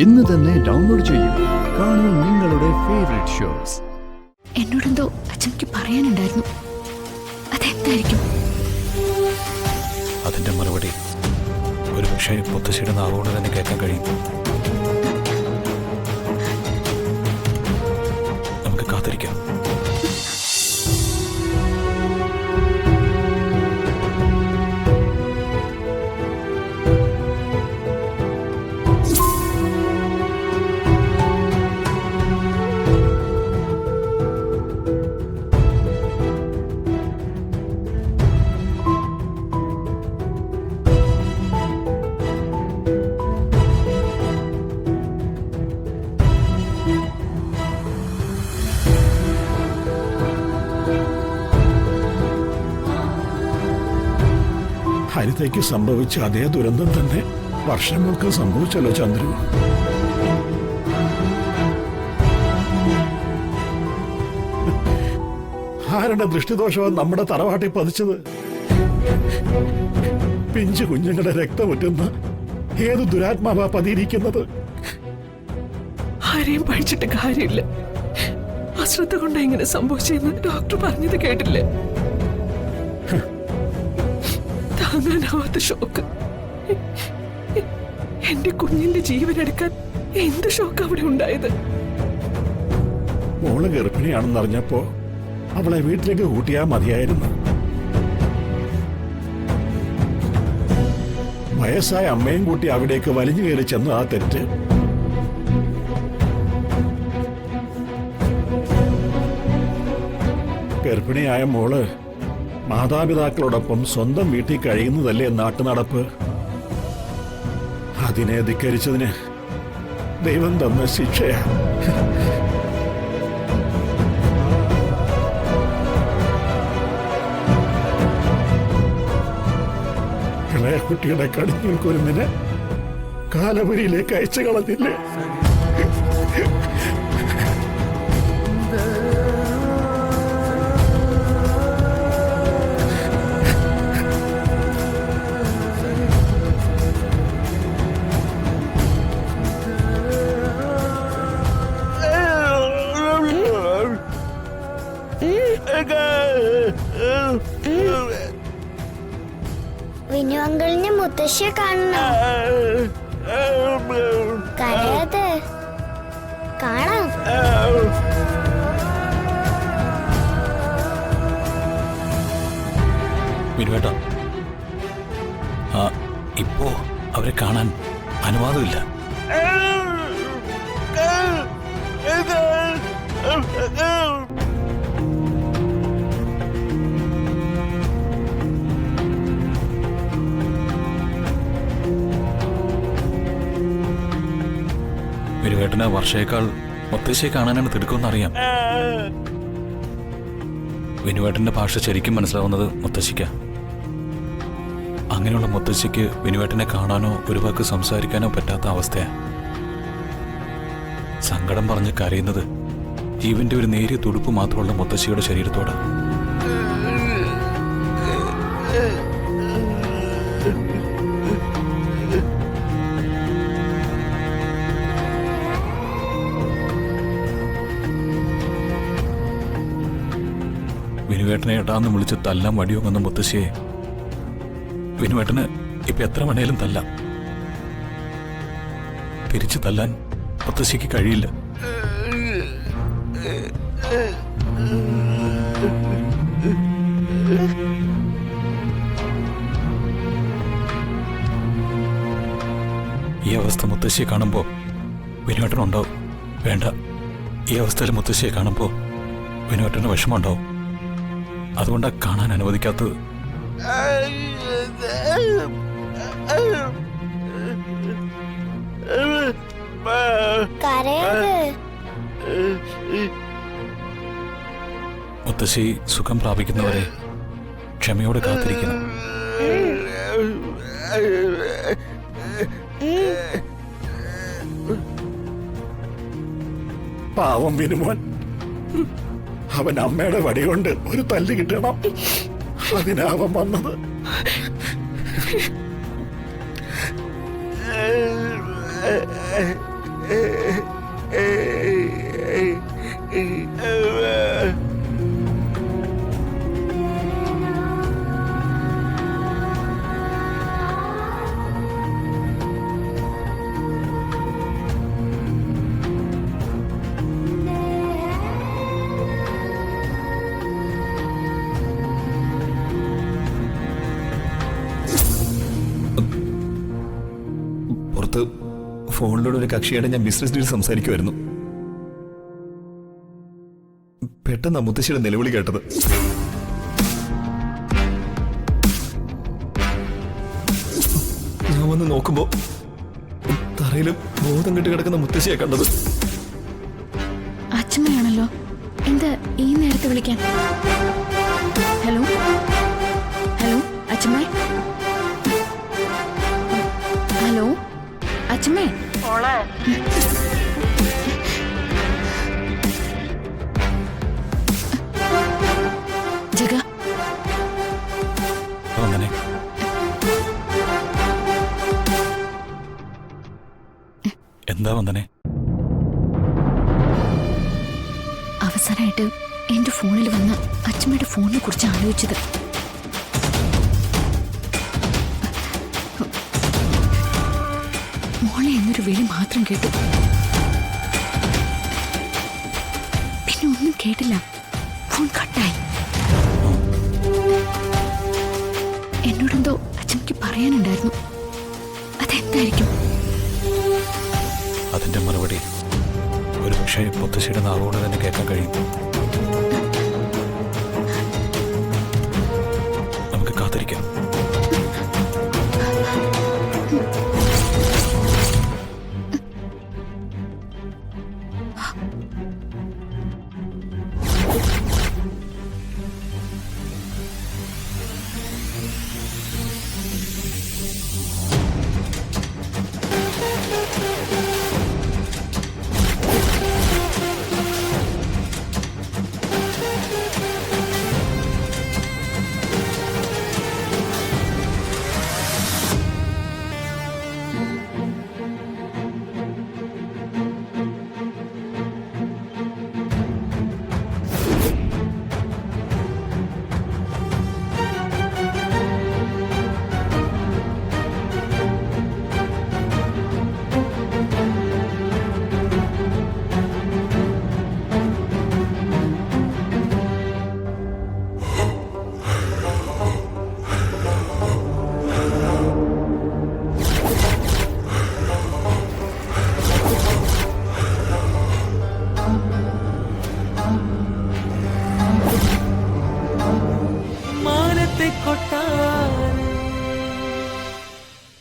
ഇന്ന് തന്നെ ഡൗൺലോഡ് ചെയ്യൂ. കാണൂ നിങ്ങളുടെ ഫേവറേറ്റ് ഷോസ്. എന്നോടെന്തോ അച്ഛനക്ക് പറയാനുണ്ടായിരുന്നു. അതെന്തായിരിക്കും? അതിന്റെ മറുപടി ഒരു പക്ഷേ മുത്തശ്ശിയുടെ നാവുകൊണ്ട് തന്നെ കേൾക്കാൻ കഴിയും. നമുക്ക് കാത്തിരിക്കാം. ഹരിതയ്ക്ക് സംഭവിച്ച അതേ ദുരന്തം തന്നെ വർഷങ്ങൾക്ക് സംഭവിച്ചല്ലോ ചന്ദ്രു. ആരുടെ ദൃഷ്ടിദോഷമാണ് നമ്മുടെ തറവാട്ടിൽ പതിച്ചത്? പിഞ്ചു കുഞ്ഞുങ്ങളുടെ രക്തമൊറ്റുന്ന ഏത് ദുരാത്മാവാ പതിയിരിക്കുന്നത്? ആരെയും പഠിച്ചിട്ട് കാര്യമില്ല. അശ്രദ്ധ കൊണ്ടാ ഇങ്ങനെ സംഭവിച്ചെന്ന് ഡോക്ടർ പറഞ്ഞത് കേട്ടില്ലേ? താങ്ങാനാവാത്ത ഷോക്ക്. എന്റെ കുഞ്ഞിന്റെ ജീവനെടുക്കാൻ എന്ത് ഷോക്ക് അവിടെ ഉണ്ടായത്? മോള് ഗർഭിണിയാണെന്ന് അറിഞ്ഞപ്പോ അവളെ വീട്ടിലേക്ക് കൂട്ടിയാ മതിയായിരുന്നു. വയസ്സായ അമ്മയും കൂട്ടി അവിടേക്ക് വലിഞ്ഞു കയറി ചെന്ന് ആ തെറ്റ്. ഗർഭിണിയായ മോള് മാതാപിതാക്കളോടൊപ്പം സ്വന്തം വീട്ടിൽ കഴിയുന്നതല്ലേ നാട്ടുനടപ്പ്? അതിനെ ധിക്കരിച്ചതിന് ദൈവം തന്ന ശിക്ഷയാ. ഇളയ കുട്ടിയുടെ കടിഞ്ഞിൽ കുരുന്നിന് കാലപുരിയിലേക്ക് അയച്ചു കളഞ്ഞില്ലേ? വിനു അങ്കിളിനെ മുത്തശ്ശിയെ കാണണം. കരയാതെ കാണാം. വിനുവേട്ട, ഇപ്പോ അവരെ കാണാൻ അനുവാദമില്ല. വിനുവേട്ടന് വർഷയേക്കാൾ മുത്തശ്ശിയെ കാണാനാണ് തിടുക്കമെന്നറിയാം. വിനുവേട്ടന്റെ ഭാഷ ശരിക്കും മനസ്സിലാവുന്നത് മുത്തശ്ശിക്ക. അങ്ങനെയുള്ള മുത്തശ്ശിക്ക് വിനുവേട്ടനെ കാണാനോ ഒരു വാക്ക് സംസാരിക്കാനോ പറ്റാത്ത അവസ്ഥയാ. സങ്കടം പറഞ്ഞ് കരയുന്നത് ജീവന്റെ ഒരു നേരിയ തുടുപ്പ് മാത്രമുള്ള മുത്തശ്ശിയുടെ ശരീരത്തോട്. വിനുവേട്ടനെ ഏട്ടാന്ന് വിളിച്ച് തല്ലാൻ മടിയോങ്ങുന്ന മുത്തശ്ശിയെ വിനുവേട്ടന് ഇപ്പൊ എത്ര വേണേലും തല്ലാം. തിരിച്ചു തല്ലാൻ മുത്തശ്ശിക്ക് കഴിയില്ല. ഈ അവസ്ഥ മുത്തശ്ശിയെ കാണുമ്പോ വിനുവേട്ടനുണ്ടാവും. വേണ്ട, ഈ അവസ്ഥയിൽ മുത്തശ്ശിയെ കാണുമ്പോ വിനുവേട്ടന് വിഷമമുണ്ടാവും. അതുകൊണ്ടാ കാണാൻ അനുവദിക്കാത്തത്. മുത്തശ്ശി സുഖം പ്രാപിക്കുന്നവരെ ക്ഷമയോടെ കാത്തിരിക്കണം. പാവം വിനുമോൻ, അവൻ അമ്മയുടെ വടി കൊണ്ട് ഒരു തല്ല് കിട്ടണം. അതിനാവൻ വന്നത്. പുറത്ത് ഫോണിലൂടെ ഒരു കക്ഷിയായിട്ട് ഞാൻ ബിസിനസ് ഡീൽ സംസാരിക്കുമായിരുന്നു. പെട്ടെന്ന് മുത്തശ്ശിയുടെ നിലവിളി കേട്ടത്. ഞാൻ വന്ന് നോക്കുമ്പോ തറയിലും ബോധം കെട്ട് കിടക്കുന്ന മുത്തശ്ശിയെ കണ്ടത്. അച്ഛമ്മയാണല്ലോ. എന്താ ഈ നേരത്തെ വിളിക്കാൻ? ഹലോ ഹലോ അച്ഛമ്മ. ഹലോ അച്ഛമ്മേ. ജഗ വന്ദനെ, എന്താ വന്ദനെ? അവസാനമായിട്ട് എന്റെ ഫോണിൽ വന്ന അച്ഛമ്മയുടെ ഫോണിനെ കുറിച്ച് ആലോചിച്ചത്. മോളെ എന്നൊരു വിളി മാത്രം കേട്ടു. പിന്നെ ഒന്നും കേട്ടില്ല. ഫോൺ കട്ടായി. എന്നോടെന്തോ അച്ഛമ്മയ്ക്ക് പറയാനുണ്ടായിരുന്നു. അതെന്തായിരിക്കും? അതിന്റെ മറുപടി ഒരു പക്ഷേ മുത്തശ്ശിയുടെ നാവോട് തന്നെ കേൾക്കാൻ കഴിയും. നമുക്ക് കാത്തിരിക്കാം. കൊട്ടാരം